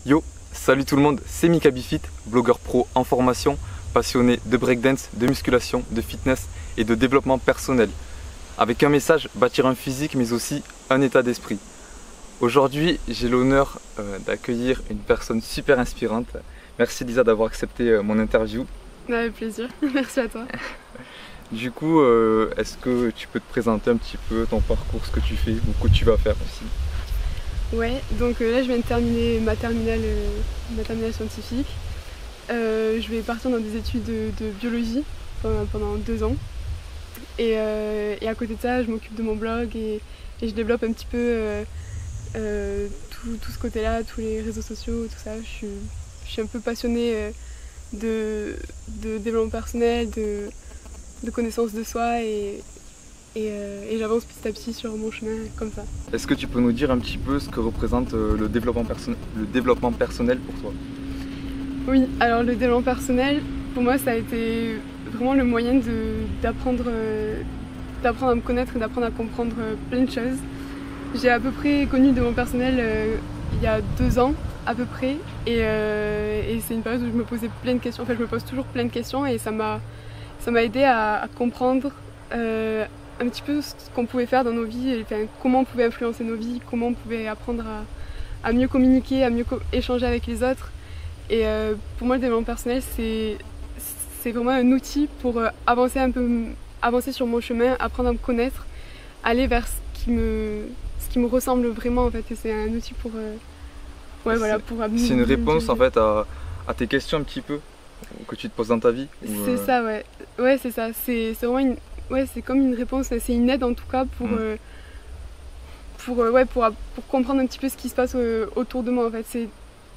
Yo, salut tout le monde, c'est Mika Bifit, blogueur pro en formation, passionné de breakdance, de musculation, de fitness et de développement personnel. Avec un message, bâtir un physique mais aussi un état d'esprit. Aujourd'hui, j'ai l'honneur d'accueillir une personne super inspirante. Merci Lisa d'avoir accepté mon interview. Avec plaisir, merci à toi. Du coup, est-ce que tu peux te présenter un petit peu ton parcours, ce que tu fais ou que tu vas faire aussi? Ouais, donc là je viens de terminer ma terminale scientifique. Je vais partir dans des études de biologie pendant 2 ans. Et à côté de ça, je m'occupe de mon blog et je développe un petit peu tout ce côté-là, tous les réseaux sociaux, tout ça. Je suis un peu passionnée de développement personnel, de connaissance de soi et j'avance petit à petit sur mon chemin comme ça. Est-ce que tu peux nous dire un petit peu ce que représente le développement personnel pour toi? Oui, alors le développement personnel, pour moi ça a été vraiment le moyen d'apprendre à me connaître et d'apprendre à comprendre plein de choses. J'ai à peu près connu le développement personnel il y a 2 ans à peu près et c'est une période où je me posais plein de questions. En fait, je me pose toujours plein de questions et ça m'a aidé à comprendre un petit peu ce qu'on pouvait faire dans nos vies, et, enfin, comment on pouvait influencer nos vies, comment on pouvait apprendre à mieux communiquer, à mieux échanger avec les autres. Et pour moi, le développement personnel, c'est vraiment un outil pour avancer sur mon chemin, apprendre à me connaître, aller vers ce qui me ressemble vraiment en fait. Et c'est un outil pour c'est une réponse en fait à tes questions un petit peu que tu te poses dans ta vie. C'est ça, ouais. Ouais, c'est ça. C'est vraiment c'est comme une réponse, c'est une aide en tout cas pour comprendre un petit peu ce qui se passe autour de moi en fait. C'est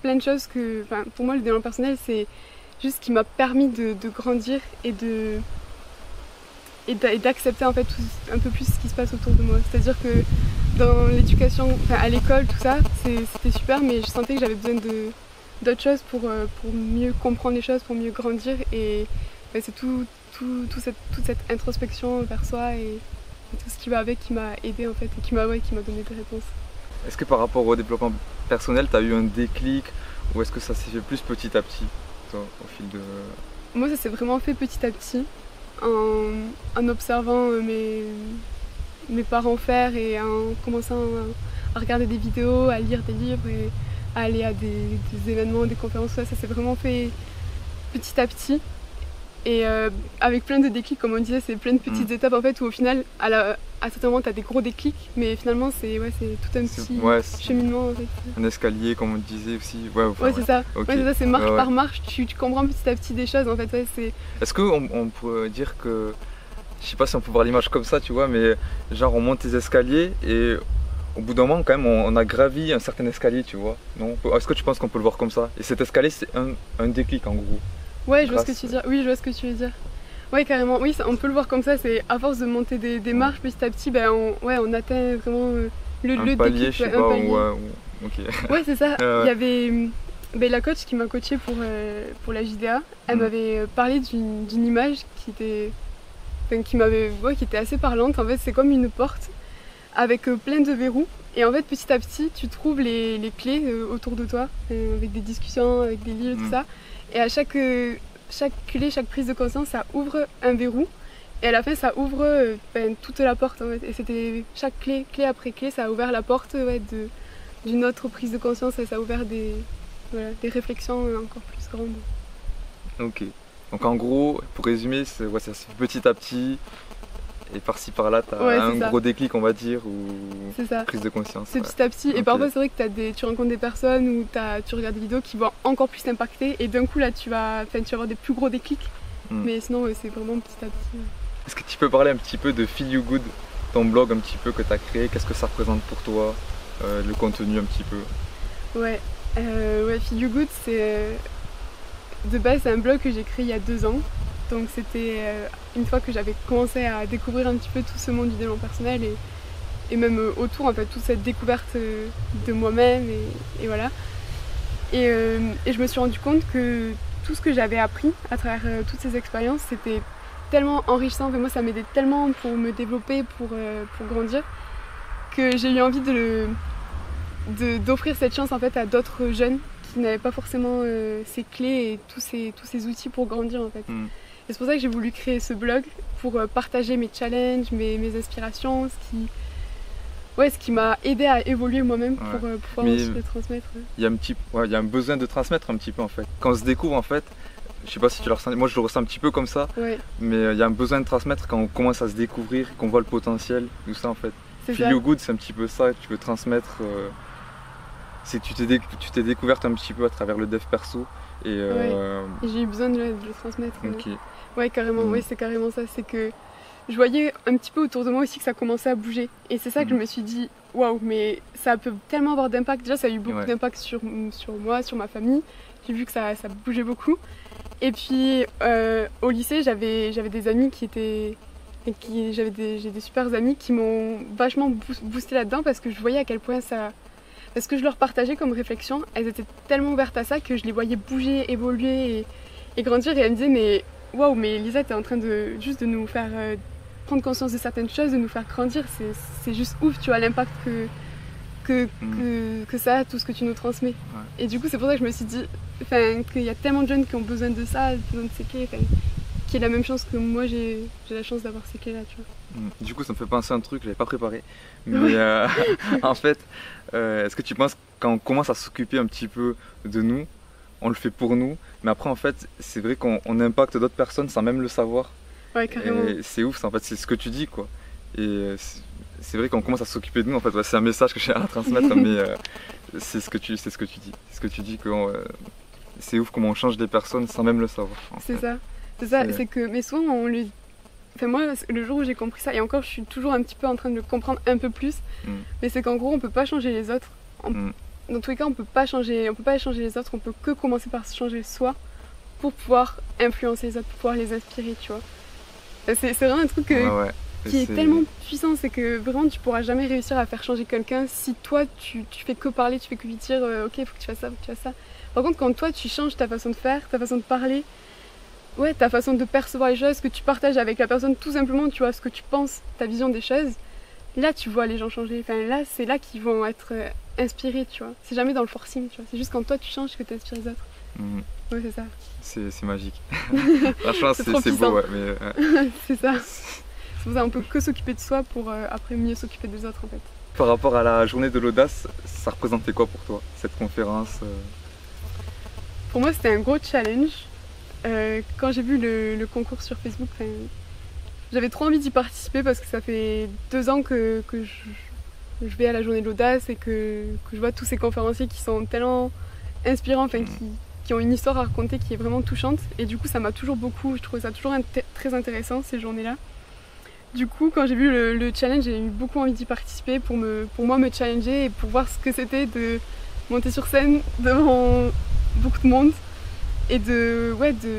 plein de choses que, pour moi le développement personnel c'est juste ce qui m'a permis de grandir et d'accepter en fait un peu plus ce qui se passe autour de moi. C'est-à-dire que dans l'éducation, à l'école, tout ça, c'était super, mais je sentais que j'avais besoin d'autres choses pour mieux comprendre les choses, pour mieux grandir, et c'est toute cette introspection vers soi et tout ce qui va avec qui m'a aidé en fait et qui m'a donné des réponses. Est-ce que par rapport au développement personnel, tu as eu un déclic ou est-ce que ça s'est fait plus petit à petit toi, au fil de... Moi ça s'est vraiment fait petit à petit en observant mes parents faire et en commençant à regarder des vidéos, à lire des livres et à aller à des événements, des conférences. Ça s'est vraiment fait petit à petit. Et avec plein de déclics, comme on disait, c'est plein de petites étapes en fait où au final, à certains moments, tu as des gros déclics, mais finalement, c'est tout un petit cheminement en fait. Un escalier, comme on disait aussi. C'est ça. Okay. C'est ça, c'est marche par marche, tu comprends petit à petit des choses en fait. Est-ce qu'on pourrait dire que, je sais pas si on peut voir l'image comme ça, tu vois, mais genre on monte les escaliers et au bout d'un moment, quand même, on a gravi un certain escalier, tu vois. Non? Est-ce que tu penses qu'on peut le voir comme ça? Et cet escalier, c'est un déclic en gros. Ouais, je vois ce que tu veux dire. Oui, je vois ce que tu veux dire. Ouais, carrément. Oui, on peut le voir comme ça. C'est à force de monter des marches petit à petit, on atteint vraiment le palier, déclic. Je sais pas, okay. Ouais, c'est ça. Il y avait la coach qui m'a coachée pour la JDA. Elle m'avait parlé d'une image qui était assez parlante. En fait, c'est comme une porte avec plein de verrous. Et en fait, petit à petit, tu trouves les clés autour de toi, avec des discussions, avec des livres, tout ça. Et à chaque clé, chaque prise de conscience, ça ouvre un verrou. Et à la fin, ça ouvre toute la porte. En fait. Et c'était chaque clé après clé, ça a ouvert la porte d'une autre prise de conscience et ça a ouvert des réflexions encore plus grandes. Ok. Donc en gros, pour résumer, ça se fait petit à petit. Et par-ci par-là, tu as un gros déclic, on va dire, ou prise de conscience. C'est petit à petit. Et parfois, c'est vrai que tu rencontres des personnes ou tu regardes des vidéos qui vont encore plus t'impacter. Et d'un coup, là, tu vas avoir des plus gros déclics. Mais sinon, c'est vraiment petit à petit. Est-ce que tu peux parler un petit peu de Feel You Good, ton blog un petit peu que tu as créé? Qu'est-ce que ça représente pour toi, le contenu un petit peu? Ouais, Feel You Good, de base, c'est un blog que j'ai créé il y a 2 ans. Donc c'était une fois que j'avais commencé à découvrir un petit peu tout ce monde du développement personnel et même autour en fait, toute cette découverte de moi-même et voilà. Et je me suis rendu compte que tout ce que j'avais appris à travers toutes ces expériences, c'était tellement enrichissant. Enfin, moi ça m'aidait tellement pour me développer, pour grandir, que j'ai eu envie d'offrir cette chance en fait à d'autres jeunes qui n'avait pas forcément ces clés et tous ces outils pour grandir en fait. Et c'est pour ça que j'ai voulu créer ce blog pour partager mes challenges, mes aspirations, ce qui m'a aidé à évoluer moi-même pour pouvoir aussi le transmettre. Il y a un besoin de transmettre un petit peu en fait. Quand on se découvre en fait, je sais pas si tu le ressens, moi je le ressens un petit peu comme ça, mais il y a un besoin de transmettre quand on commence à se découvrir, qu'on voit le potentiel, tout ça en fait. Feel You Good, c'est un petit peu ça, tu veux transmettre, c'est que tu t'es découverte un petit peu à travers le dev perso et j'ai eu besoin de le transmettre. Okay. Ouais, carrément, c'est carrément ça, c'est que je voyais un petit peu autour de moi aussi que ça commençait à bouger et c'est ça que je me suis dit, waouh, mais ça peut tellement avoir d'impact. Déjà ça a eu beaucoup d'impact sur moi, sur ma famille, j'ai vu que ça bougeait beaucoup. Et puis au lycée, j'avais des amis j'ai des super amis qui m'ont vachement boosté là-dedans parce que je voyais à quel point parce que je leur partageais comme réflexion, elles étaient tellement ouvertes à ça que je les voyais bouger, évoluer et grandir et elles me disaient mais waouh, mais Lisa, t'es en train de nous faire prendre conscience de certaines choses, de nous faire grandir, c'est juste ouf, tu vois l'impact que ça a, tout ce que tu nous transmets. Et du coup c'est pour ça que je me suis dit qu'il y a tellement de jeunes qui ont besoin de ça, besoin de ces clés, qui est la même chance que moi j'ai la chance d'avoir ces clés là, tu vois. Du coup ça me fait penser à un truc que j'avais pas préparé, mais en fait est-ce que tu penses quand on commence à s'occuper un petit peu de nous, on le fait pour nous, mais après en fait c'est vrai qu'on impacte d'autres personnes sans même le savoir. Ouais, carrément. Et c'est ouf, en fait c'est ce que tu dis quoi. Et c'est vrai qu'on commence à s'occuper de nous en fait, c'est un message que j'ai à transmettre, mais c'est ce que tu dis. C'est ce que tu dis que c'est ouf comment on change des personnes sans même le savoir. C'est ça, c'est que mais souvent on lui. Enfin moi le jour où j'ai compris ça, et encore je suis toujours un petit peu en train de le comprendre un peu plus, mais c'est qu'en gros on peut pas changer les autres. Dans tous les cas on peut pas changer les autres, on peut que commencer par se changer soi pour pouvoir influencer les autres, pour pouvoir les inspirer, tu vois. C'est vraiment un truc qui est tellement puissant, c'est que vraiment tu pourras jamais réussir à faire changer quelqu'un si toi tu fais que parler, tu fais que lui dire ok faut que tu fasses ça, faut que tu fasses ça. Par contre quand toi tu changes ta façon de faire, ta façon de parler, ta façon de percevoir les choses, que tu partages avec la personne tout simplement, tu vois, ce que tu penses, ta vision des choses, là tu vois les gens changer, là c'est là qu'ils vont être inspirés, tu vois. C'est jamais dans le forcing, tu vois, c'est juste quand toi tu changes que tu inspires les autres. Ouais, c'est ça. C'est magique. Franchement c'est beau, mais c'est ça. C'est pour ça qu'on peut que s'occuper de soi pour après mieux s'occuper des autres en fait. Par rapport à la journée de l'audace, ça représentait quoi pour toi, cette conférence Pour moi c'était un gros challenge. Quand j'ai vu le concours sur Facebook, j'avais trop envie d'y participer parce que ça fait 2 ans que je vais à la journée de l'audace et que je vois tous ces conférenciers qui sont tellement inspirants, qui ont une histoire à raconter qui est vraiment touchante. Et du coup ça m'a toujours beaucoup, je trouvais ça toujours très intéressant ces journées-là. Du coup quand j'ai vu le challenge, j'ai eu beaucoup envie d'y participer pour moi me challenger et pour voir ce que c'était de monter sur scène devant beaucoup de monde. Et de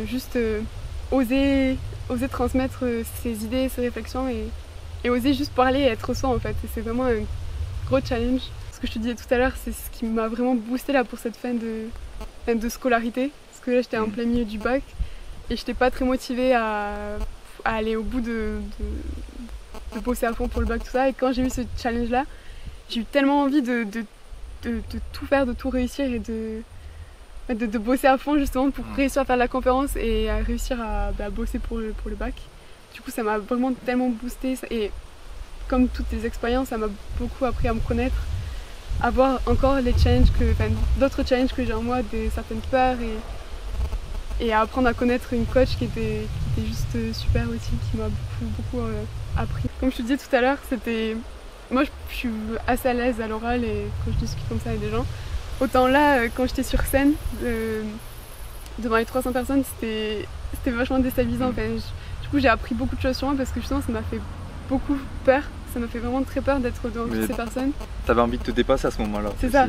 juste oser transmettre ses idées, ses réflexions et oser juste parler et être soi en fait. Et c'est vraiment un gros challenge. Ce que je te disais tout à l'heure, c'est ce qui m'a vraiment boosté là pour cette fin de scolarité. Parce que là j'étais en plein milieu du bac et j'étais pas très motivée à aller au bout de bosser à fond pour le bac, tout ça. Et quand j'ai eu ce challenge là, j'ai eu tellement envie de tout faire, de tout réussir et de bosser à fond justement pour réussir à faire la conférence et à réussir à bosser pour le bac. Du coup ça m'a vraiment tellement boosté et comme toutes les expériences ça m'a beaucoup appris à me connaître, à voir encore les challenges d'autres challenges que j'ai en moi, certaines peurs et à apprendre à connaître une coach qui était juste super aussi, qui m'a beaucoup appris. Comme je te disais tout à l'heure, moi je suis assez à l'aise à l'oral et quand je discute comme ça avec des gens. Autant là, quand j'étais sur scène, devant les 300 personnes, c'était vachement déstabilisant. Du coup, j'ai appris beaucoup de choses sur moi parce que justement, ça m'a fait beaucoup peur. Ça m'a fait vraiment très peur d'être devant toutes ces personnes. T'avais envie de te dépasser à ce moment-là. C'est ça.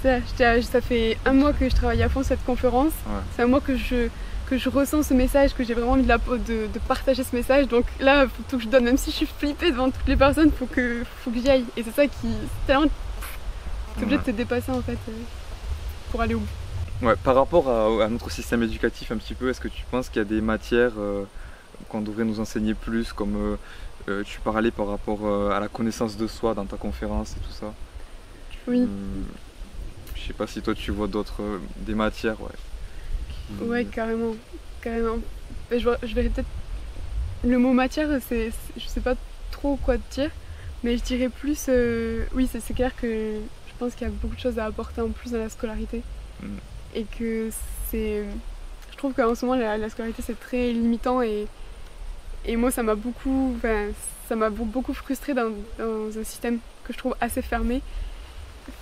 Ça fait 1 mois que je travaille à fond sur cette conférence. C'est 1 mois que je ressens ce message, que j'ai vraiment envie de partager ce message. Donc là, il faut que je donne, même si je suis flippée devant toutes les personnes, faut que j'y aille. Et c'est ça qui... T'es obligé de te dépasser en fait pour aller au bout. Ouais, par rapport à notre système éducatif un petit peu, est-ce que tu penses qu'il y a des matières qu'on devrait nous enseigner plus, comme tu parlais par rapport à la connaissance de soi dans ta conférence et tout ça? Oui. Je Je sais pas si toi tu vois d'autres, des matières, ouais. Ouais, carrément. Carrément. Je verrais peut-être. Le mot matière, je sais pas trop quoi te dire, mais je dirais plus. Oui, c'est clair que je pense qu'il y a beaucoup de choses à apporter en plus dans la scolarité. Mm. Et que c'est. Je trouve qu'en ce moment, la scolarité, c'est très limitant et moi, ça m'a beaucoup. Enfin, ça m'a beaucoup frustrée dans un système que je trouve assez fermé.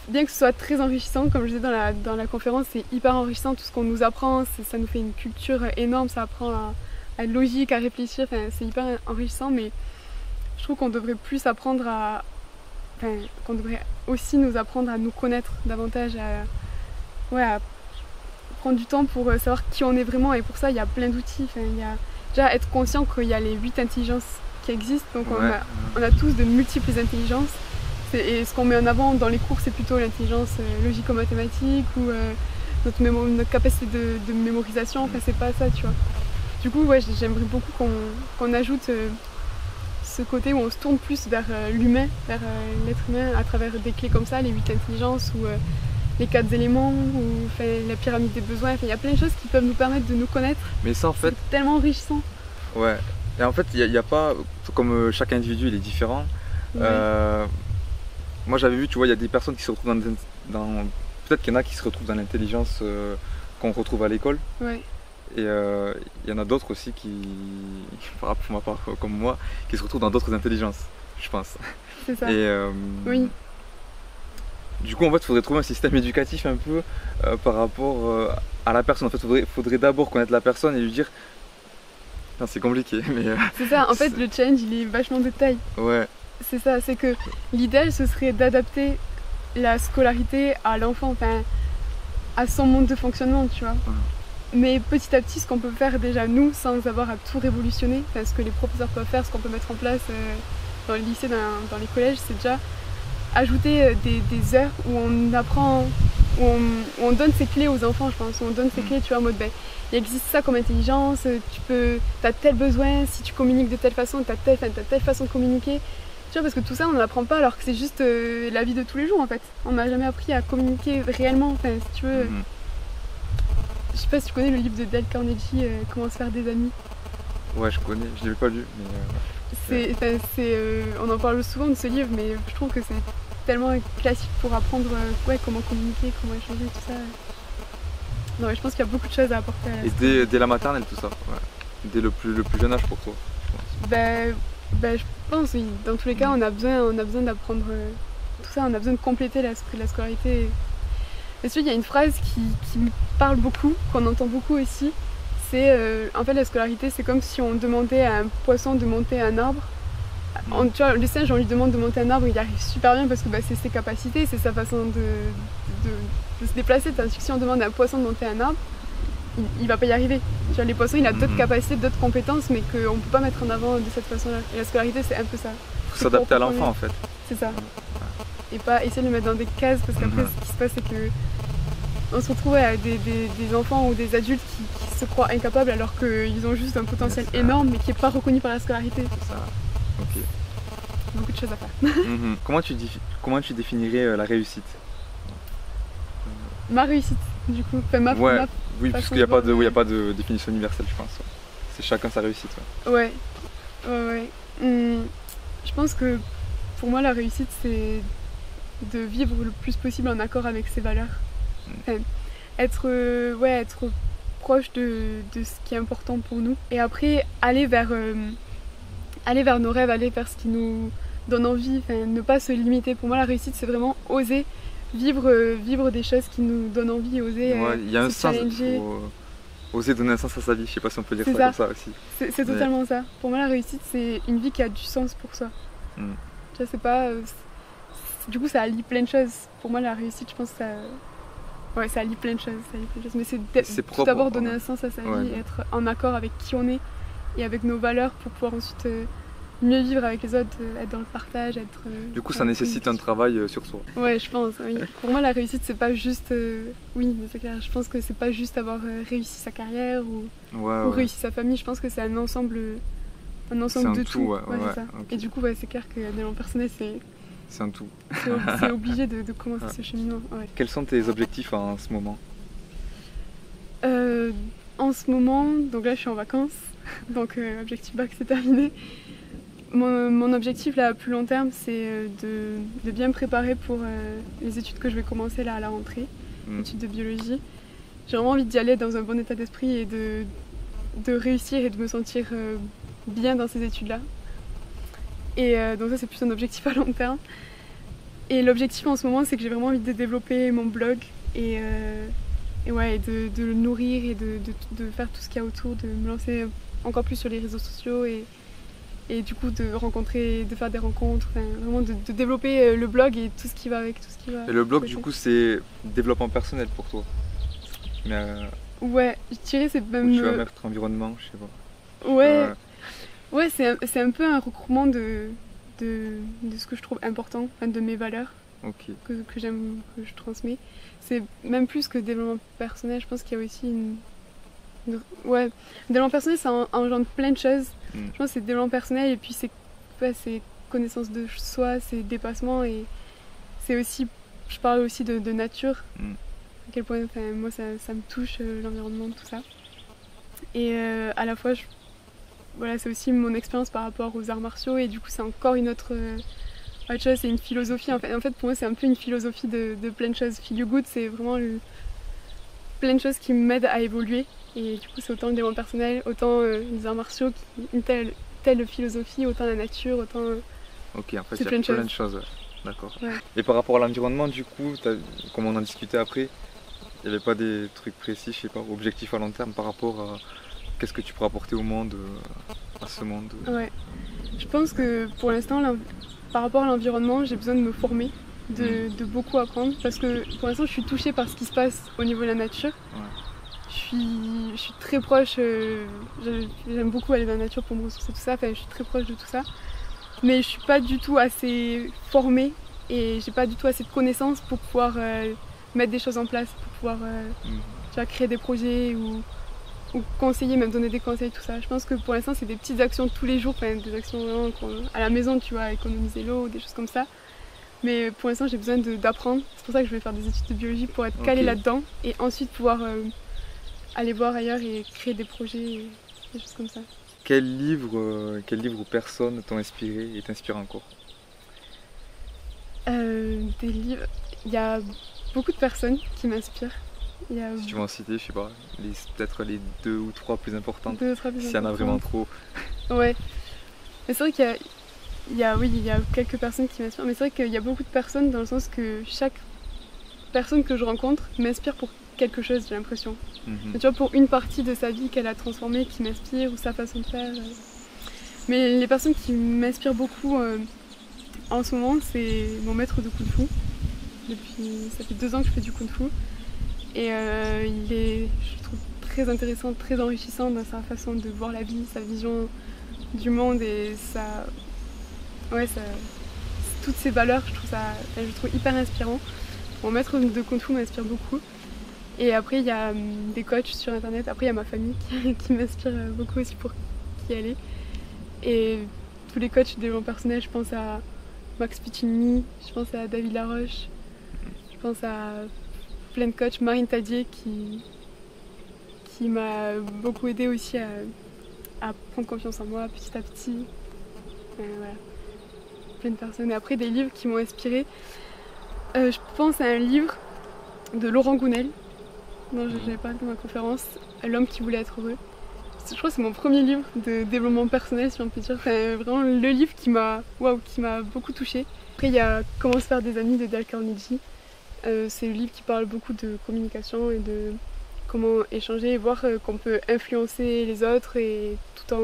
Bien que ce soit très enrichissant, comme je disais dans la conférence, c'est hyper enrichissant tout ce qu'on nous apprend, ça nous fait une culture énorme, ça apprend à être logique, à réfléchir, enfin, c'est hyper enrichissant, mais je trouve qu'on devrait plus apprendre à. Enfin, qu'on devrait aussi nous apprendre à nous connaître davantage, à prendre du temps pour savoir qui on est vraiment, et pour ça il y a plein d'outils. Enfin, il y a déjà être conscient qu'il y a les 8 intelligences qui existent, donc on a tous de multiples intelligences. Et ce qu'on met en avant dans les cours, c'est plutôt l'intelligence logico-mathématique ou notre capacité de mémorisation. Enfin, c'est pas ça, tu vois. Du coup, ouais, j'aimerais beaucoup qu'on ajoute ce côté où on se tourne plus vers l'humain, vers l'être humain à travers des clés comme ça, les 8 intelligences ou les 4 éléments ou la pyramide des besoins. Enfin, il y a plein de choses qui peuvent nous permettre de nous connaître. Mais ça, en fait, c'est tellement enrichissant. Ouais. Et en fait, il y a pas, comme chaque individu, il est différent. Ouais. Moi, j'avais vu, tu vois, il y a des personnes qui se retrouvent dans peut-être qu'il y en a qui se retrouvent dans l'intelligence qu'on retrouve à l'école. Ouais. Et il y en a d'autres aussi qui, pour ma part, comme moi, qui se retrouvent dans d'autres intelligences, je pense. C'est ça. Et oui. Du coup, en fait, il faudrait trouver un système éducatif un peu par rapport à la personne. En fait, il faudrait d'abord connaître la personne et lui dire. Non, c'est compliqué, mais. C'est ça, en fait, le challenge, il est vachement de taille. Ouais. C'est ça, c'est que l'idéal, ce serait d'adapter la scolarité à l'enfant, enfin, à son monde de fonctionnement, tu vois. Mais petit à petit, ce qu'on peut faire déjà nous, sans avoir à tout révolutionner, enfin, ce que les professeurs peuvent faire, ce qu'on peut mettre en place dans les lycées, dans les collèges, c'est déjà ajouter des heures où on apprend, où on donne ses clés aux enfants, je pense, où on donne ses clés, tu vois, en mode, ben, il existe ça comme intelligence, t'as tel besoin, si tu communiques de telle façon, t'as telle façon de communiquer. Tu vois, parce que tout ça, on n'en apprend pas alors que c'est juste la vie de tous les jours, en fait. On n'a jamais appris à communiquer réellement, enfin, si tu veux. Je sais pas si tu connais le livre de Dale Carnegie, Comment se faire des amis. Ouais, je connais, je l'ai pas lu, mais. On en parle souvent de ce livre, mais je trouve que c'est tellement classique pour apprendre comment communiquer, comment échanger, tout ça. Non, mais je pense qu'il y a beaucoup de choses à apporter à la Et dès la maternelle, tout ça, ouais. Dès le plus jeune âge pour toi, je pense. Je pense, oui. Dans tous les cas, on a besoin d'apprendre tout ça, on a besoin de compléter la scolarité. Et il y a une phrase qui me parle beaucoup, qu'on entend beaucoup aussi. C'est en fait la scolarité, c'est comme si on demandait à un poisson de monter un arbre. Tu vois, le singe, on lui demande de monter un arbre, il arrive super bien parce que c'est ses capacités, c'est sa façon de se déplacer. Tandis que si on demande à un poisson de monter un arbre, il va pas y arriver. Tu vois, les poissons, il a d'autres capacités, d'autres compétences, mais qu'on peut pas mettre en avant de cette façon-là. Et la scolarité, c'est un peu ça. Il faut s'adapter à l'enfant, en fait. C'est ça. Et pas essayer de le mettre dans des cases, parce qu'après, ce qui se passe, c'est que on se retrouve à des enfants ou des adultes qui se croient incapables alors qu'ils ont juste un potentiel énorme, mais qui n'est pas reconnu par la scolarité. C'est ça. Ok. Beaucoup de choses à faire. Comment tu définirais la réussite? Ma réussite, du coup. Enfin, oui, parce qu'il n'y a pas de définition universelle, je pense. C'est chacun sa réussite. Ouais. Je pense que pour moi, la réussite, c'est de vivre le plus possible en accord avec ses valeurs. Enfin, être proche de ce qui est important pour nous. Et après, aller vers nos rêves, aller vers ce qui nous donne envie. Enfin, ne pas se limiter. Pour moi, la réussite, c'est vraiment oser vivre des choses qui nous donnent envie, oser y a un se sens, challenger. Oser donner un sens à sa vie, je sais pas si on peut dire ça comme ça aussi. C'est totalement ça. Pour moi, la réussite, c'est une vie qui a du sens pour soi. Tu vois, c'est pas... du coup, ça allie plein de choses. Pour moi, la réussite, je pense que ça allie plein de choses. Mais c'est tout d'abord donner un sens à sa vie, et être en accord avec qui on est et avec nos valeurs pour pouvoir ensuite mieux vivre avec les autres, être dans le partage, être... Du coup, ça nécessite un travail sur soi. Ouais, je pense, oui. Pour moi, la réussite, c'est pas juste... oui, c'est clair. Je pense que c'est pas juste avoir réussi sa carrière ou réussi sa famille. Je pense que c'est un ensemble de tout. C'est ça. Okay. Et du coup, c'est clair que dans mon personnel, C'est un tout. C'est obligé de commencer ce cheminement. Ouais. Quels sont tes objectifs en ce moment? En ce moment, donc là je suis en vacances, donc objectif bac c'est terminé. Mon objectif là à plus long terme c'est de bien me préparer pour les études que je vais commencer là à la rentrée, études de biologie. J'ai vraiment envie d'y aller dans un bon état d'esprit et de réussir et de me sentir bien dans ces études là. Et donc ça c'est plus un objectif à long terme. Et l'objectif en ce moment c'est que j'ai vraiment envie de développer mon blog et de le nourrir et de faire tout ce qu'il y a autour, de me lancer encore plus sur les réseaux sociaux et du coup de rencontrer, de faire des rencontres, vraiment de développer le blog et tout ce qui va avec, tout ce qui va. Et le blog du coup c'est développement personnel pour toi? Mais ouais, je dirais c'est même... tu vas mettre environnement, je sais pas. Ouais, c'est un peu un regroupement de ce que je trouve important, de mes valeurs que j'aime, que je transmets. C'est même plus que développement personnel, je pense qu'il y a aussi ouais, développement personnel ça engendre plein de choses. Je pense que c'est développement personnel et puis c'est connaissance de soi, c'est dépassement et c'est aussi, je parle aussi de nature. À quel point moi ça me touche l'environnement, tout ça. Et à la fois voilà, c'est aussi mon expérience par rapport aux arts martiaux et du coup c'est encore une autre chose, c'est une philosophie en fait pour moi c'est un peu une philosophie de plein de choses. Feel You Good c'est vraiment plein de choses qui m'aident à évoluer et du coup c'est autant le développement personnel, autant les arts martiaux, une telle philosophie, autant la nature, autant... Ok, en fait il y a plein de choses, d'accord. Ouais. Et par rapport à l'environnement du coup, comme on en discutait après, il n'y avait pas des trucs précis, je sais pas, objectifs à long terme par rapport à qu'est-ce que tu pourras apporter au monde, à ce monde? Ouais, je pense que pour l'instant, par rapport à l'environnement, j'ai besoin de me former, de beaucoup apprendre, parce que pour l'instant, je suis touchée par ce qui se passe au niveau de la nature. Ouais. Je suis très proche, j'aime beaucoup aller dans la nature pour me ressourcer, tout ça, je suis très proche de tout ça. Mais je suis pas du tout assez formée et j'ai pas du tout assez de connaissances pour pouvoir mettre des choses en place, pour pouvoir créer des projets ou conseiller, même donner des conseils, tout ça. Je pense que pour l'instant c'est des petites actions tous les jours, des actions vraiment à la maison, tu vois, économiser l'eau, des choses comme ça. Mais pour l'instant j'ai besoin d'apprendre, c'est pour ça que je vais faire des études de biologie pour être calée là-dedans et ensuite pouvoir aller voir ailleurs et créer des projets, des choses comme ça. Quel livre ou personne t'ont inspiré et t'inspire encore? Des livres, il y a beaucoup de personnes qui m'inspirent. Si tu veux en citer, je sais pas, peut-être les 2 ou 3 plus importantes, s'il y en a vraiment trop. Ouais, mais c'est vrai qu'il y a quelques personnes qui m'inspirent, mais c'est vrai qu'il y a beaucoup de personnes dans le sens que chaque personne que je rencontre m'inspire pour quelque chose, j'ai l'impression. Tu vois, pour une partie de sa vie qu'elle a transformée, qui m'inspire, ou sa façon de faire. Mais les personnes qui m'inspirent beaucoup en ce moment, c'est mon maître de Kung Fu. Ça fait 2 ans que je fais du Kung Fu. Et il est, je trouve, très intéressant, très enrichissant dans sa façon de voir la vie, sa vision du monde et toutes ses valeurs, je trouve hyper inspirant. Mon maître de Kung Fu m'inspire beaucoup. Et après, il y a des coachs sur internet. Après, il y a ma famille qui m'inspire beaucoup aussi pour y aller. Et tous les coachs de développement personnel, je pense à Max Piccinini, je pense à David Laroche, je pense à plein de coachs, Marine Tadier qui m'a beaucoup aidé aussi à prendre confiance en moi petit à petit. Voilà. Plein de personnes. Et après, des livres qui m'ont inspirée. Je pense à un livre de Laurent Gounel, dont j'avais parlé dans ma conférence, L'homme qui voulait être heureux. Je crois que c'est mon premier livre de développement personnel, si on peut dire. Vraiment le livre qui m'a beaucoup touchée. Après, il y a Comment se faire des amis de Dale Carnegie. C'est le livre qui parle beaucoup de communication et de comment échanger et voir qu'on peut influencer les autres et tout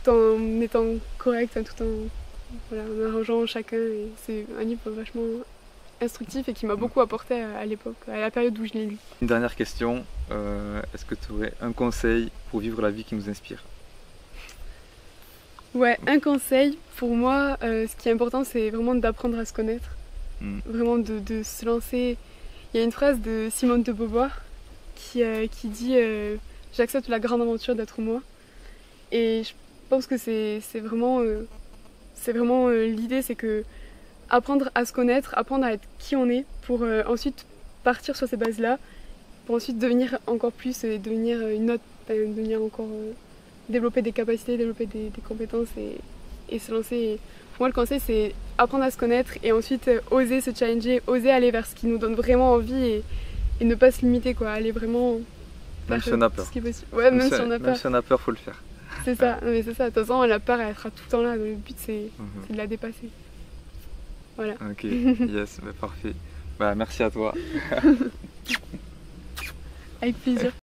en étant correct, tout en arrangeant chacun. Et c'est un livre vachement instructif et qui m'a beaucoup apporté à l'époque, à la période où je l'ai lu. Une dernière question, est-ce que tu aurais un conseil pour vivre la vie qui nous inspire? Ouais, un conseil, pour moi, ce qui est important, c'est vraiment d'apprendre à se connaître. Vraiment de se lancer. Il y a une phrase de Simone de Beauvoir qui dit « J'accepte la grande aventure d'être moi ». Et je pense que c'est vraiment l'idée, c'est que apprendre à se connaître, apprendre à être qui on est pour ensuite partir sur ces bases-là, pour ensuite devenir encore plus et devenir une autre, devenir encore, développer des capacités, développer des compétences et se lancer. Et pour moi, le conseil, c'est apprendre à se connaître et ensuite oser se challenger, oser aller vers ce qui nous donne vraiment envie et ne pas se limiter, quoi, aller vraiment Même si on a peur. ce qui est possible. Ouais, même si on a Même peur. si on a peur, faut le faire. C'est ça, non, mais c'est ça. De toute façon, la peur, elle sera tout le temps là. Le but, c'est de la dépasser. Voilà. Ok, yes, bah, parfait. Bah, merci à toi. Avec plaisir.